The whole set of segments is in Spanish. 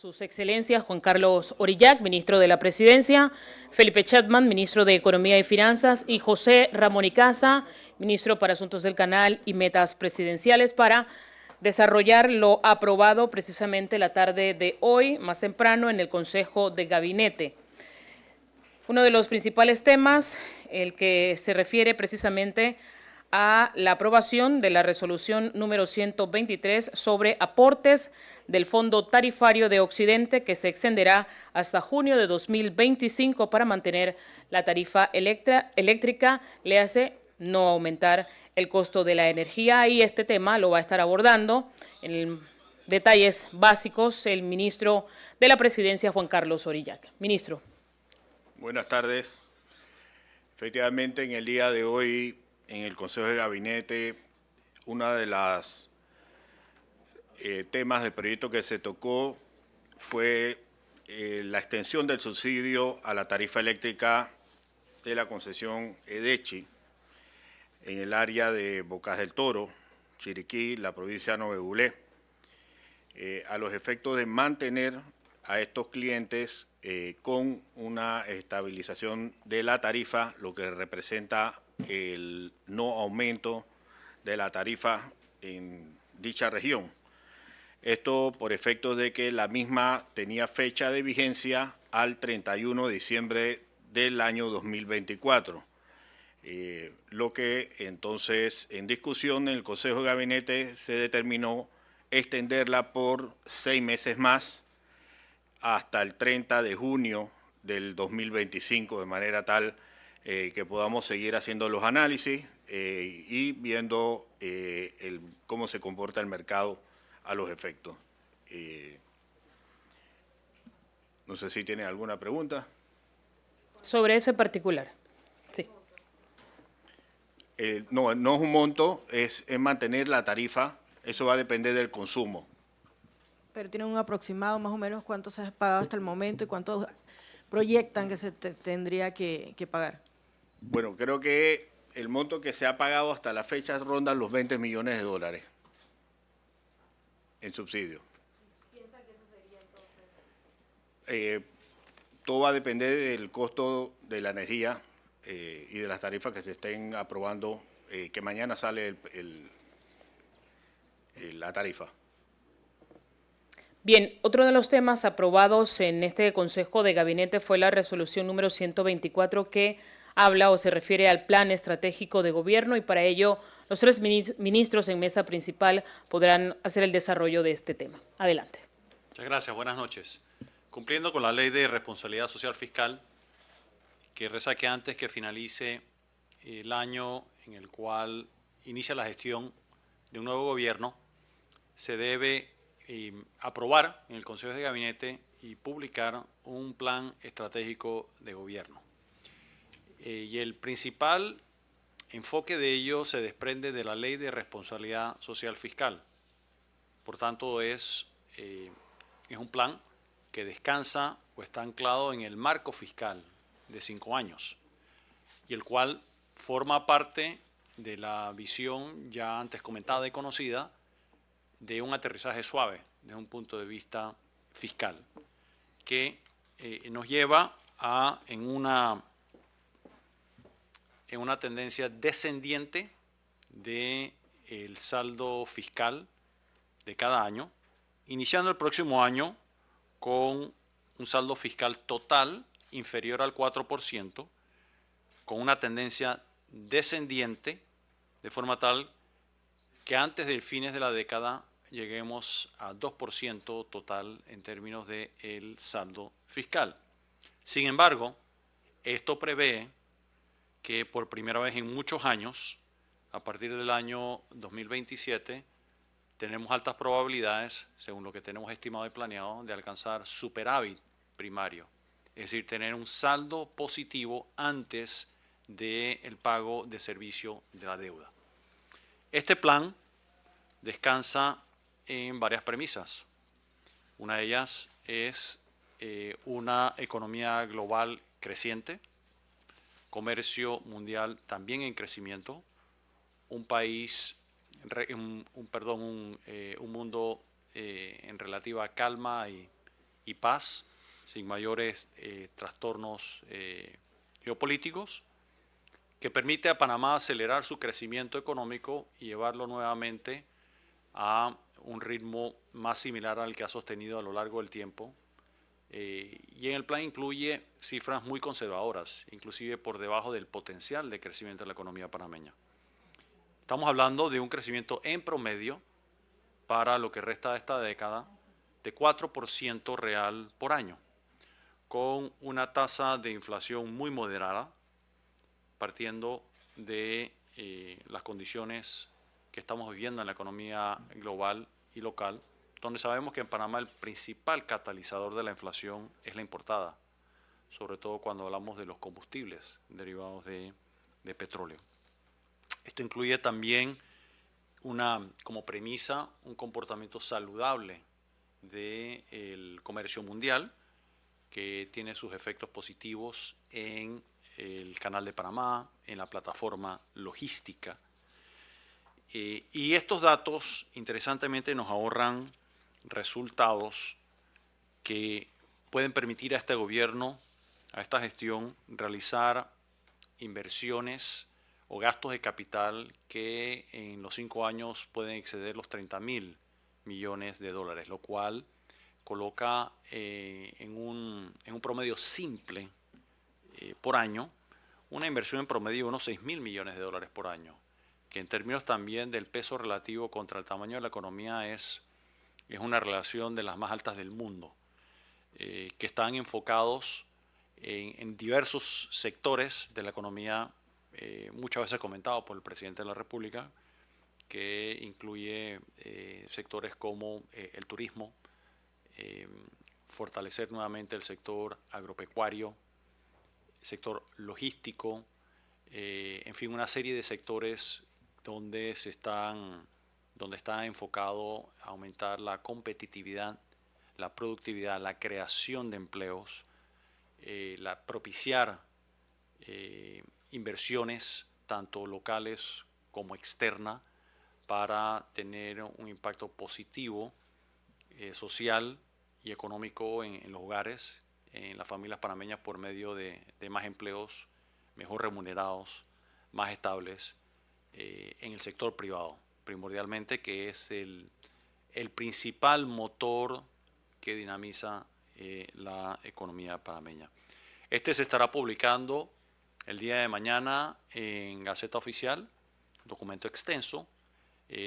Sus Excelencias Juan Carlos Orillac, ministro de la Presidencia, Felipe Chatman, ministro de Economía y Finanzas, y José Ramón Icaza, ministro para Asuntos del Canal y Metas Presidenciales, para desarrollar lo aprobado precisamente la tarde de hoy, más temprano, en el Consejo de Gabinete. Uno de los principales temas, el que se refiere precisamente a la aprobación de la resolución número 123 sobre aportes del Fondo Tarifario de Occidente, que se extenderá hasta junio de 2025 para mantener la tarifa eléctrica, le hace no aumentar el costo de la energía, y este tema lo va a estar abordando en detalles básicos el ministro de la Presidencia, Juan Carlos Orillac. Ministro. Buenas tardes. Efectivamente, en el día de hoy, en el Consejo de Gabinete, una de las temas del proyecto que se tocó fue la extensión del subsidio a la tarifa eléctrica de la concesión Edechi en el área de Bocas del Toro, Chiriquí, la provincia de Novebulé, a los efectos de mantener a estos clientes con una estabilización de la tarifa, lo que representa el no aumento de la tarifa en dicha región. Esto por efecto de que la misma tenía fecha de vigencia al 31 de diciembre del año 2024. Lo que entonces en discusión en el Consejo de Gabinete se determinó extenderla por 6 meses más hasta el 30 de junio del 2025, de manera tal que podamos seguir haciendo los análisis y viendo cómo se comporta el mercado a los efectos. No sé si tienen alguna pregunta. Sobre ese particular. Sí. No es un monto, es mantener la tarifa, eso va a depender del consumo. Pero tienen un aproximado más o menos cuánto se ha pagado hasta el momento y cuánto proyectan que se tendría que pagar. Bueno, creo que el monto que se ha pagado hasta la fecha ronda los 20 millones de dólares en subsidio. ¿Piensa que eso sería entonces? Todo va a depender del costo de la energía y de las tarifas que se estén aprobando, que mañana sale la tarifa. Bien, otro de los temas aprobados en este Consejo de Gabinete fue la resolución número 124, que habla o se refiere al plan estratégico de gobierno, y para ello los tres ministros en mesa principal podrán hacer el desarrollo de este tema. Adelante. Muchas gracias. Buenas noches. Cumpliendo con la Ley de Responsabilidad Social Fiscal, que reza que antes que finalice el año en el cual inicia la gestión de un nuevo gobierno, se debe aprobar en el Consejo de Gabinete y publicar un plan estratégico de gobierno. Y el principal enfoque de ello se desprende de la Ley de Responsabilidad Social Fiscal. Por tanto, es un plan que descansa o está anclado en el marco fiscal de 5 años, y el cual forma parte de la visión ya antes comentada y conocida de un aterrizaje suave desde un punto de vista fiscal, que nos lleva a, en una tendencia descendiente del saldo fiscal de cada año, iniciando el próximo año con un saldo fiscal total inferior al 4%, con una tendencia descendiente, de forma tal que antes de fines de la década lleguemos a 2% total en términos del saldo fiscal. Sin embargo, esto prevé que por primera vez en muchos años, a partir del año 2027, tenemos altas probabilidades, según lo que tenemos estimado y planeado, de alcanzar superávit primario, es decir, tener un saldo positivo antes del pago de servicio de la deuda. Este plan descansa en varias premisas. Una de ellas es una economía global creciente, comercio mundial también en crecimiento, un mundo en relativa calma y y paz, sin mayores trastornos geopolíticos, que permite a Panamá acelerar su crecimiento económico y llevarlo nuevamente a un ritmo más similar al que ha sostenido a lo largo del tiempo. Y en el plan incluye cifras muy conservadoras, inclusive por debajo del potencial de crecimiento de la economía panameña. Estamos hablando de un crecimiento en promedio para lo que resta de esta década de 4% real por año, con una tasa de inflación muy moderada, partiendo de las condiciones que estamos viviendo en la economía global y local, donde sabemos que en Panamá el principal catalizador de la inflación es la importada, sobre todo cuando hablamos de los combustibles derivados de petróleo. Esto incluye también como premisa un comportamiento saludable del comercio mundial, que tiene sus efectos positivos en el Canal de Panamá, en la plataforma logística. Y estos datos, interesantemente, nos ahorran resultados que pueden permitir a este gobierno, a esta gestión, realizar inversiones o gastos de capital que en los 5 años pueden exceder los 30.000 millones de dólares, lo cual coloca en un promedio simple por año una inversión en promedio de unos 6.000 millones de dólares por año, que en términos también del peso relativo contra el tamaño de la economía es una relación de las más altas del mundo, que están enfocados en diversos sectores de la economía, muchas veces comentado por el presidente de la República, que incluye sectores como el turismo, fortalecer nuevamente el sector agropecuario, el sector logístico, en fin, una serie de sectores donde está enfocado a aumentar la competitividad, la productividad, la creación de empleos, propiciar inversiones tanto locales como externas para tener un impacto positivo social y económico en los hogares, en las familias panameñas, por medio de más empleos mejor remunerados, más estables, en el sector privado, primordialmente, que es el principal motor que dinamiza la economía panameña. Este se estará publicando el día de mañana en Gaceta Oficial, documento extenso.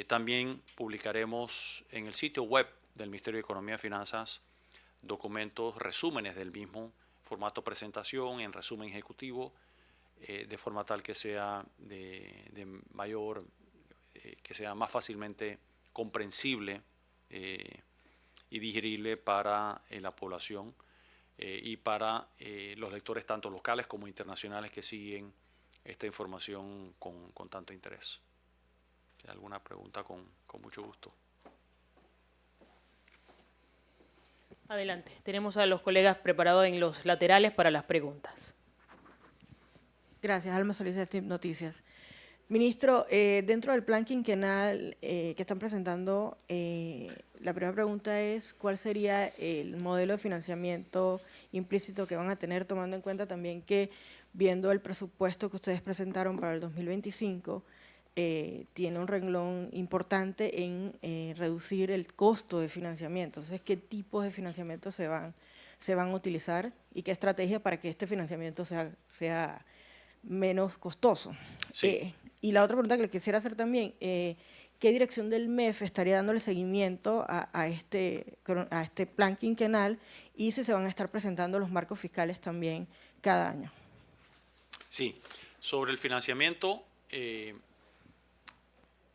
También publicaremos en el sitio web del Ministerio de Economía y Finanzas documentos, resúmenes del mismo, formato presentación, en resumen ejecutivo, de forma tal que sea que sea más fácilmente comprensible y digerible para la población y para los lectores tanto locales como internacionales que siguen esta información con tanto interés. Si hay alguna pregunta, con mucho gusto. Adelante. Tenemos a los colegas preparados en los laterales para las preguntas. Gracias, Alma Solís de TIP Noticias. Ministro, dentro del plan quinquenal que están presentando, la primera pregunta es ¿cuál sería el modelo de financiamiento implícito que van a tener, tomando en cuenta también que, viendo el presupuesto que ustedes presentaron para el 2025, tiene un renglón importante en reducir el costo de financiamiento? Entonces, ¿qué tipos de financiamiento se van a utilizar y qué estrategia para que este financiamiento sea menos costoso? Sí. Y la otra pregunta que le quisiera hacer también, ¿qué dirección del MEF estaría dándole seguimiento a este plan quinquenal y si se van a estar presentando los marcos fiscales también cada año? Sí, sobre el financiamiento,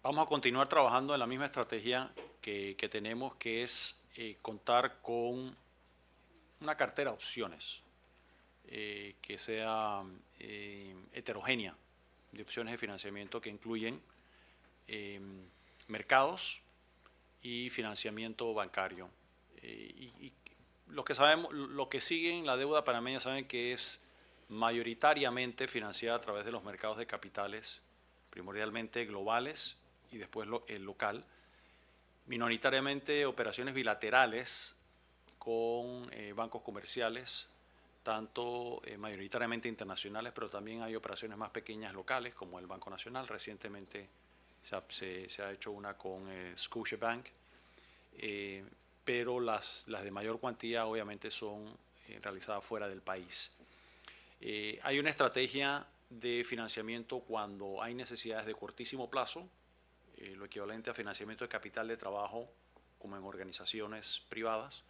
vamos a continuar trabajando en la misma estrategia que tenemos, que es contar con una cartera de opciones que sea heterogénea, de opciones de financiamiento que incluyen mercados y financiamiento bancario. Y los que sabemos, los que siguen la deuda panameña saben que es mayoritariamente financiada a través de los mercados de capitales, primordialmente globales y después el local, minoritariamente operaciones bilaterales con bancos comerciales, tanto mayoritariamente internacionales, pero también hay operaciones más pequeñas locales, como el Banco Nacional. Recientemente se ha hecho una con Scotiabank, pero las de mayor cuantía obviamente son realizadas fuera del país. Hay una estrategia de financiamiento cuando hay necesidades de cortísimo plazo, lo equivalente a financiamiento de capital de trabajo, como en organizaciones privadas.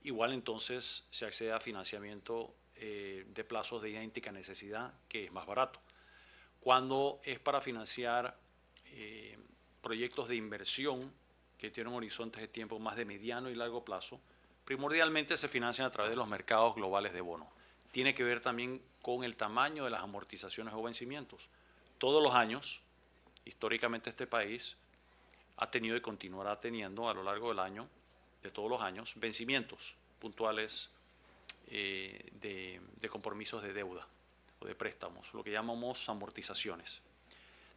Igual entonces se accede a financiamiento de plazos de idéntica necesidad, que es más barato. Cuando es para financiar proyectos de inversión que tienen horizontes de tiempo más de mediano y largo plazo, primordialmente se financian a través de los mercados globales de bonos. Tiene que ver también con el tamaño de las amortizaciones o vencimientos. Todos los años, históricamente este país ha tenido y continuará teniendo a lo largo del año, de todos los años, vencimientos puntuales de compromisos de deuda o de préstamos, lo que llamamos amortizaciones.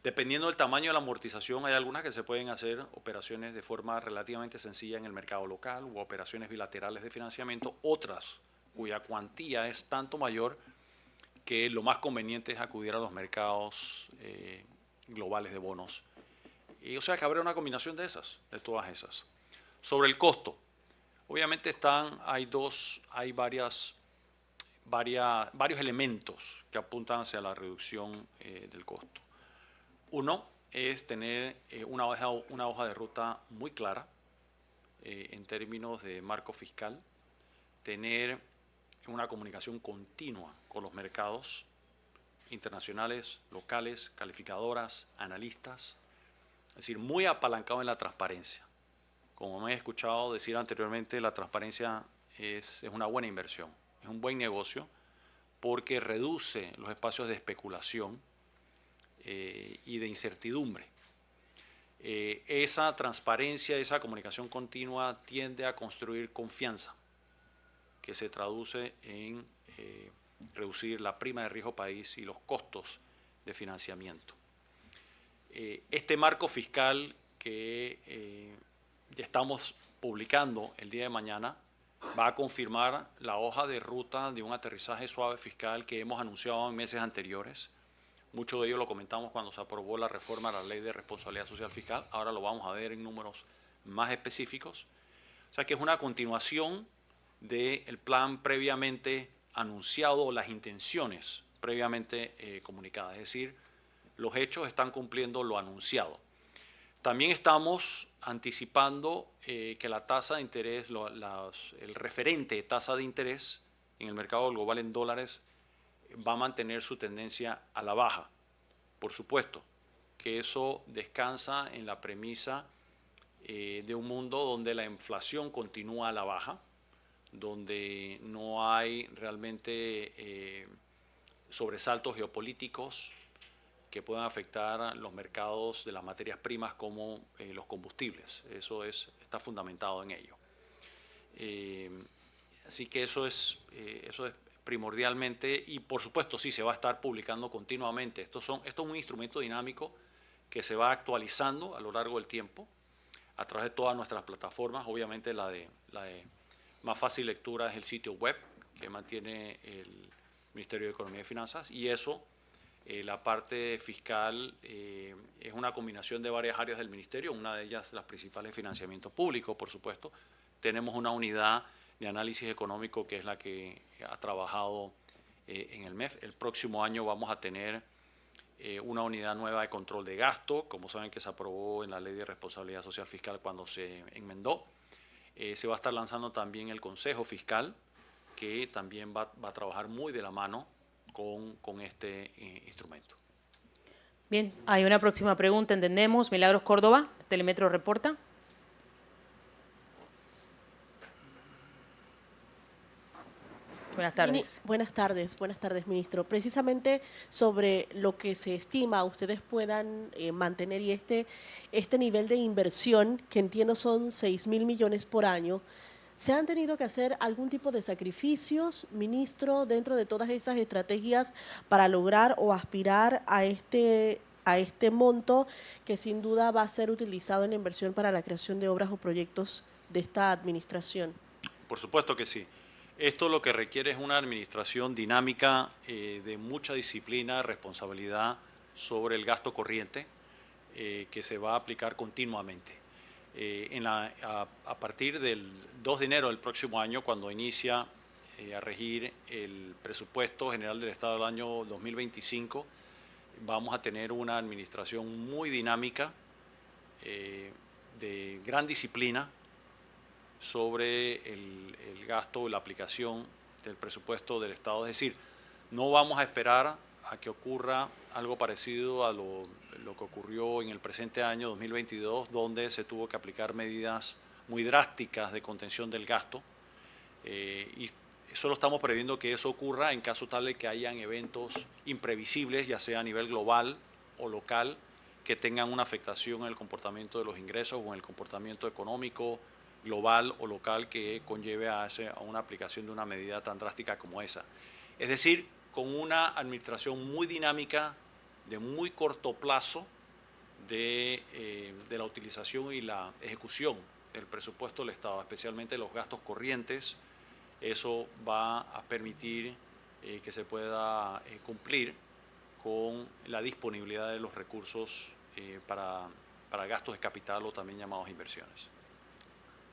Dependiendo del tamaño de la amortización, hay algunas que se pueden hacer operaciones de forma relativamente sencilla en el mercado local u operaciones bilaterales de financiamiento, otras cuya cuantía es tanto mayor que lo más conveniente es acudir a los mercados globales de bonos. O sea que habrá una combinación de todas esas. Sobre el costo, obviamente hay varios elementos que apuntan hacia la reducción del costo. Uno es tener una hoja de ruta muy clara en términos de marco fiscal, tener una comunicación continua con los mercados internacionales, locales, calificadoras, analistas, es decir, muy apalancado en la transparencia. Como me he escuchado decir anteriormente, la transparencia es una buena inversión, es un buen negocio porque reduce los espacios de especulación y de incertidumbre. Esa transparencia, esa comunicación continua tiende a construir confianza, que se traduce en reducir la prima de riesgo país y los costos de financiamiento. Este marco fiscal que estamos publicando el día de mañana va a confirmar la hoja de ruta de un aterrizaje suave fiscal que hemos anunciado en meses anteriores. Mucho de ello lo comentamos cuando se aprobó la reforma a la Ley de Responsabilidad Social Fiscal. Ahora lo vamos a ver en números más específicos. O sea que es una continuación del plan previamente anunciado o las intenciones previamente comunicadas. Es decir, los hechos están cumpliendo lo anunciado. También estamos anticipando que la tasa de interés, el referente de tasa de interés en el mercado global en dólares va a mantener su tendencia a la baja. Por supuesto que eso descansa en la premisa de un mundo donde la inflación continúa a la baja, donde no hay realmente sobresaltos geopolíticos que puedan afectar los mercados de las materias primas como los combustibles. Eso está fundamentado en ello. Así que eso es primordialmente, y por supuesto sí se va a estar publicando continuamente. Esto es un instrumento dinámico que se va actualizando a lo largo del tiempo a través de todas nuestras plataformas. Obviamente la de más fácil lectura es el sitio web que mantiene el Ministerio de Economía y Finanzas, y eso, la parte fiscal, es una combinación de varias áreas del Ministerio, una de ellas las principales, financiamiento público, por supuesto. Tenemos una unidad de análisis económico que es la que ha trabajado en el MEF. El próximo año vamos a tener una unidad nueva de control de gasto, como saben que se aprobó en la Ley de Responsabilidad Social Fiscal cuando se enmendó. Se va a estar lanzando también el Consejo Fiscal, que también va a trabajar muy de la mano con este instrumento. Bien, hay una próxima pregunta, entendemos. Milagros Córdoba, Telemetro reporta. Buenas tardes. Buenas tardes, ministro. Precisamente sobre lo que se estima ustedes puedan mantener y este nivel de inversión, que entiendo son 6.000 millones por año, ¿se han tenido que hacer algún tipo de sacrificios, ministro, dentro de todas esas estrategias para lograr o aspirar a este monto que sin duda va a ser utilizado en la inversión para la creación de obras o proyectos de esta administración? Por supuesto que sí. Esto lo que requiere es una administración dinámica de mucha disciplina, responsabilidad sobre el gasto corriente que se va a aplicar continuamente. A partir del 2 de enero del próximo año, cuando inicia a regir el presupuesto general del Estado del año 2025, vamos a tener una administración muy dinámica, de gran disciplina sobre el gasto, la aplicación del presupuesto del Estado. Es decir, no vamos a esperar a que ocurra algo parecido a lo que ocurrió en el presente año 2022, donde se tuvo que aplicar medidas muy drásticas de contención del gasto. Y solo estamos previendo que eso ocurra en caso tal de que hayan eventos imprevisibles, ya sea a nivel global o local, que tengan una afectación en el comportamiento de los ingresos o en el comportamiento económico global o local que conlleve a una aplicación de una medida tan drástica como esa. Es decir, con una administración muy dinámica, de muy corto plazo, de la utilización y la ejecución del presupuesto del Estado, especialmente los gastos corrientes. Eso va a permitir que se pueda cumplir con la disponibilidad de los recursos para gastos de capital o también llamados inversiones.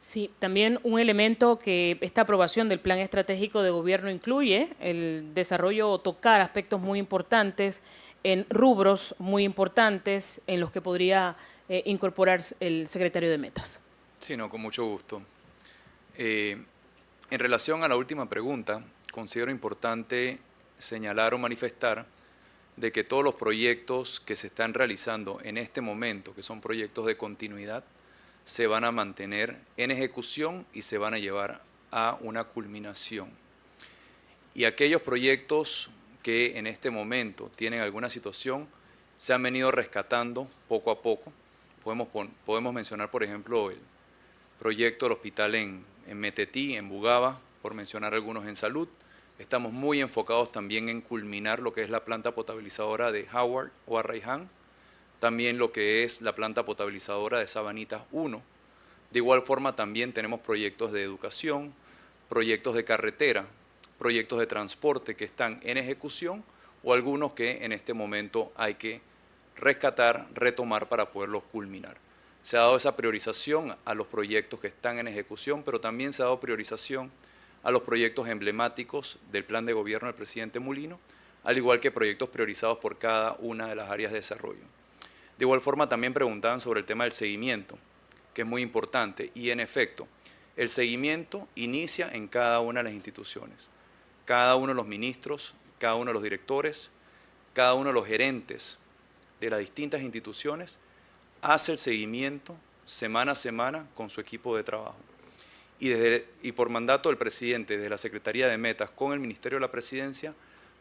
Sí, también un elemento que esta aprobación del Plan Estratégico de Gobierno incluye, el desarrollo o tocar aspectos muy importantes en rubros muy importantes en los que podría incorporar el secretario de Metas. Sí, no, con mucho gusto. En relación a la última pregunta, considero importante señalar o manifestar de que todos los proyectos que se están realizando en este momento, que son proyectos de continuidad, se van a mantener en ejecución y se van a llevar a una culminación. Y aquellos proyectos que en este momento tienen alguna situación, se han venido rescatando poco a poco. Podemos mencionar, por ejemplo, el proyecto del hospital en Metetí, en Bugaba, por mencionar algunos en salud. Estamos muy enfocados también en culminar lo que es la planta potabilizadora de Howard o Arraiján, también lo que es la planta potabilizadora de Sabanitas 1. De igual forma también tenemos proyectos de educación, proyectos de carretera, proyectos de transporte que están en ejecución o algunos que en este momento hay que rescatar, retomar para poderlos culminar. Se ha dado esa priorización a los proyectos que están en ejecución, pero también se ha dado priorización a los proyectos emblemáticos del plan de gobierno del presidente Mulino, al igual que proyectos priorizados por cada una de las áreas de desarrollo. De igual forma también preguntaban sobre el tema del seguimiento, que es muy importante, y en efecto, el seguimiento inicia en cada una de las instituciones. Cada uno de los ministros, cada uno de los directores, cada uno de los gerentes de las distintas instituciones hace el seguimiento semana a semana con su equipo de trabajo. Y por mandato del presidente, de la Secretaría de Metas con el Ministerio de la Presidencia,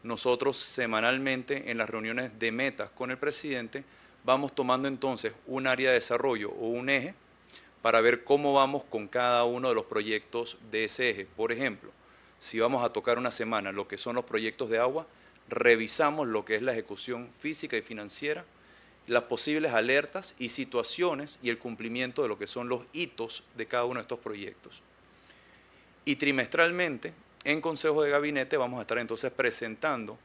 nosotros semanalmente en las reuniones de metas con el presidente vamos tomando entonces un área de desarrollo o un eje para ver cómo vamos con cada uno de los proyectos de ese eje. Por ejemplo, si vamos a tocar una semana lo que son los proyectos de agua, revisamos lo que es la ejecución física y financiera, las posibles alertas y situaciones y el cumplimiento de lo que son los hitos de cada uno de estos proyectos. Y trimestralmente, en Consejo de Gabinete, vamos a estar entonces presentando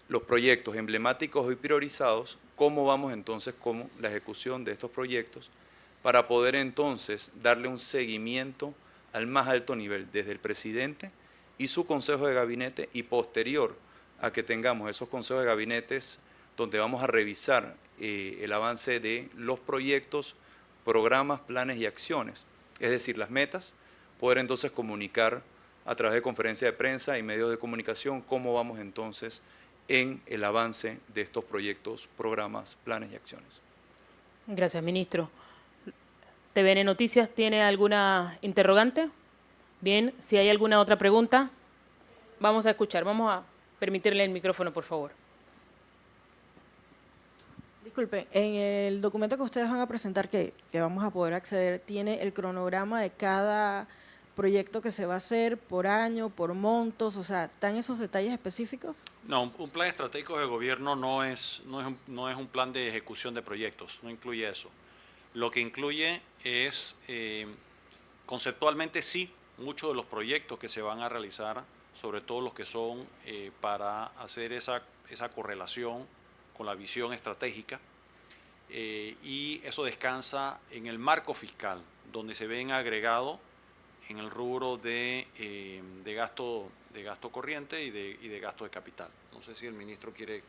los proyectos emblemáticos y priorizados, cómo vamos entonces con la ejecución de estos proyectos, para poder entonces darle un seguimiento al más alto nivel, desde el presidente y su Consejo de Gabinete, y posterior a que tengamos esos consejos de gabinetes donde vamos a revisar el avance de los proyectos, programas, planes y acciones, es decir, las metas, poder entonces comunicar a través de conferencia de prensa y medios de comunicación cómo vamos entonces en el avance de estos proyectos, programas, planes y acciones. Gracias, ministro. TVN Noticias, ¿tiene alguna interrogante? Bien, si hay alguna otra pregunta, vamos a escuchar. Vamos a permitirle el micrófono, por favor. Disculpe, en el documento que ustedes van a presentar, que vamos a poder acceder, ¿tiene el cronograma de cada proyecto que se va a hacer por año, por montos? O sea, ¿están esos detalles específicos? No, un plan estratégico de gobierno no es un plan de ejecución de proyectos, no incluye eso. Lo que incluye es, conceptualmente sí, muchos de los proyectos que se van a realizar, sobre todo los que son para hacer esa correlación con la visión estratégica, y eso descansa en el marco fiscal, donde se ven agregados en el rubro de gasto corriente y de gasto de capital. No sé si el ministro quiere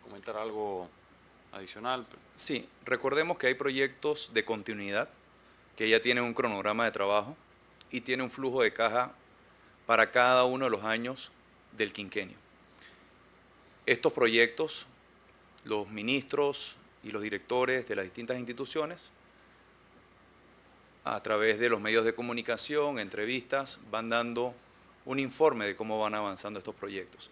comentar algo adicional. Sí, recordemos que hay proyectos de continuidad que ya tienen un cronograma de trabajo y tiene un flujo de caja para cada uno de los años del quinquenio. Estos proyectos, los ministros y los directores de las distintas instituciones, a través de los medios de comunicación, entrevistas, van dando un informe de cómo van avanzando estos proyectos.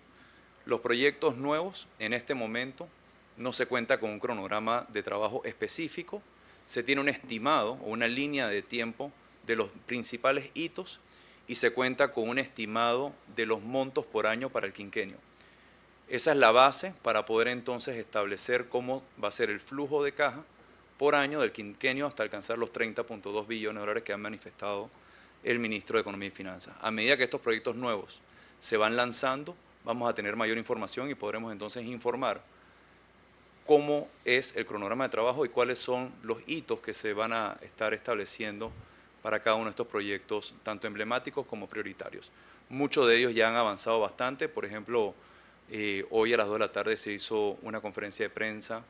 Los proyectos nuevos, en este momento, no se cuenta con un cronograma de trabajo específico, se tiene un estimado o una línea de tiempo de los principales hitos y se cuenta con un estimado de los montos por año para el quinquenio. Esa es la base para poder entonces establecer cómo va a ser el flujo de caja por año del quinquenio hasta alcanzar los 30.2 billones de dólares que ha manifestado el ministro de Economía y Finanzas. A medida que estos proyectos nuevos se van lanzando, vamos a tener mayor información y podremos entonces informar cómo es el cronograma de trabajo y cuáles son los hitos que se van a estar estableciendo para cada uno de estos proyectos, tanto emblemáticos como prioritarios. Muchos de ellos ya han avanzado bastante. Por ejemplo, hoy a las 2 de la tarde se hizo una conferencia de prensa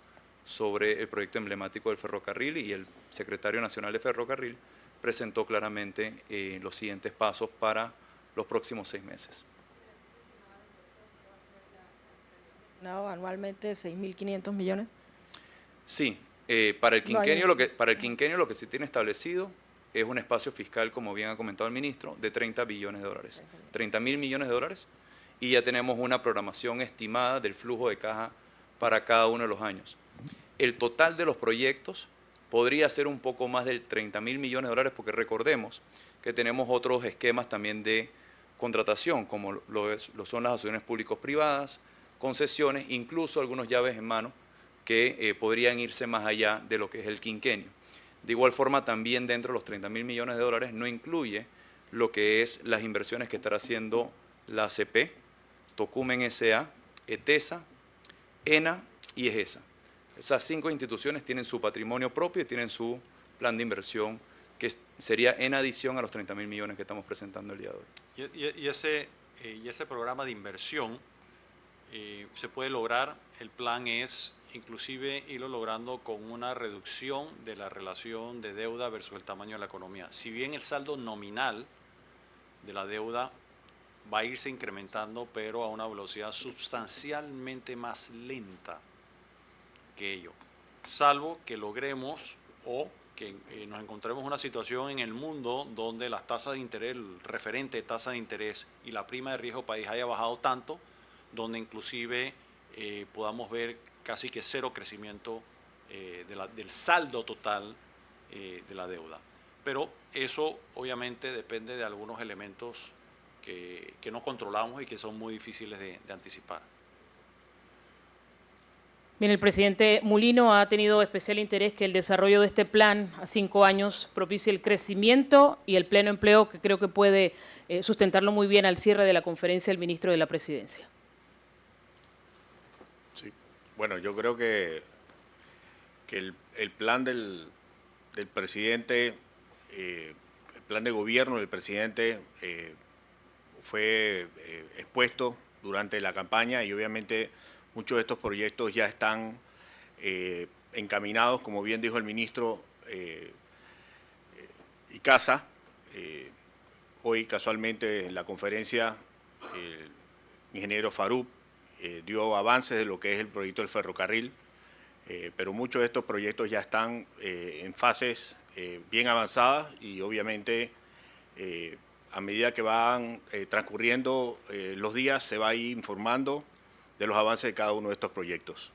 sobre el proyecto emblemático del ferrocarril y el secretario nacional de Ferrocarril presentó claramente los siguientes pasos para los próximos 6 meses. Anualmente 6.500 millones. Sí, para el quinquenio lo que se tiene establecido es un espacio fiscal, como bien ha comentado el ministro, de 30 billones de dólares, 30.000 millones de dólares, y ya tenemos una programación estimada del flujo de caja para cada uno de los años. El total de los proyectos podría ser un poco más de 30.000 millones de dólares, porque recordemos que tenemos otros esquemas también de contratación, como lo son las asociaciones públicos-privadas, concesiones, incluso algunos llaves en mano que podrían irse más allá de lo que es el quinquenio. De igual forma, también dentro de los 30.000 millones de dólares no incluye lo que es las inversiones que estará haciendo la ACP, Tocumen S.A., ETESA, ENA y EGESA. Esas 5 instituciones tienen su patrimonio propio y tienen su plan de inversión, que sería en adición a los 30.000 millones que estamos presentando el día de hoy. Y ese programa de inversión se puede lograr. El plan es inclusive irlo logrando con una reducción de la relación de deuda versus el tamaño de la economía. Si bien el saldo nominal de la deuda va a irse incrementando, pero a una velocidad sustancialmente más lenta que ello, salvo que logremos o que nos encontremos una situación en el mundo donde las tasas de interés, el referente de tasa de interés y la prima de riesgo país haya bajado tanto, donde inclusive podamos ver casi que cero crecimiento del saldo total de la deuda. Pero eso obviamente depende de algunos elementos que no controlamos y que son muy difíciles de anticipar. Bien, el presidente Mulino ha tenido especial interés que el desarrollo de este plan a 5 años propicie el crecimiento y el pleno empleo, que creo que puede sustentarlo muy bien al cierre de la conferencia del ministro de la Presidencia. Sí. Bueno, yo creo que el plan del presidente, el plan de gobierno del presidente fue expuesto durante la campaña y obviamente muchos de estos proyectos ya están encaminados, como bien dijo el ministro Icaza. Hoy casualmente en la conferencia el ingeniero Farouk dio avances de lo que es el proyecto del ferrocarril, pero muchos de estos proyectos ya están en fases bien avanzadas y obviamente a medida que van transcurriendo los días se va a ir informando de los avances de cada uno de estos proyectos.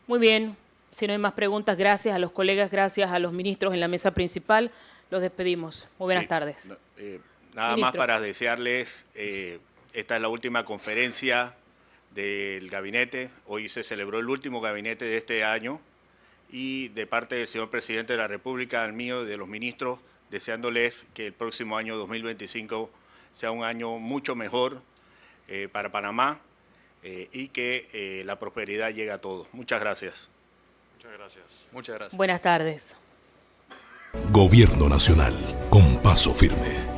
Muy bien, si no hay más preguntas, gracias a los colegas, gracias a los ministros en la mesa principal. Los despedimos. Muy buenas tardes. Nada más para desearles, esta es la última conferencia del gabinete. Hoy se celebró el último gabinete de este año y de parte del señor presidente de la República, al mío y de los ministros, deseándoles que el próximo año 2025 sea un año mucho mejor para Panamá y que la prosperidad llegue a todos. Muchas gracias. Muchas gracias. Muchas gracias. Buenas tardes. Gobierno Nacional, con paso firme.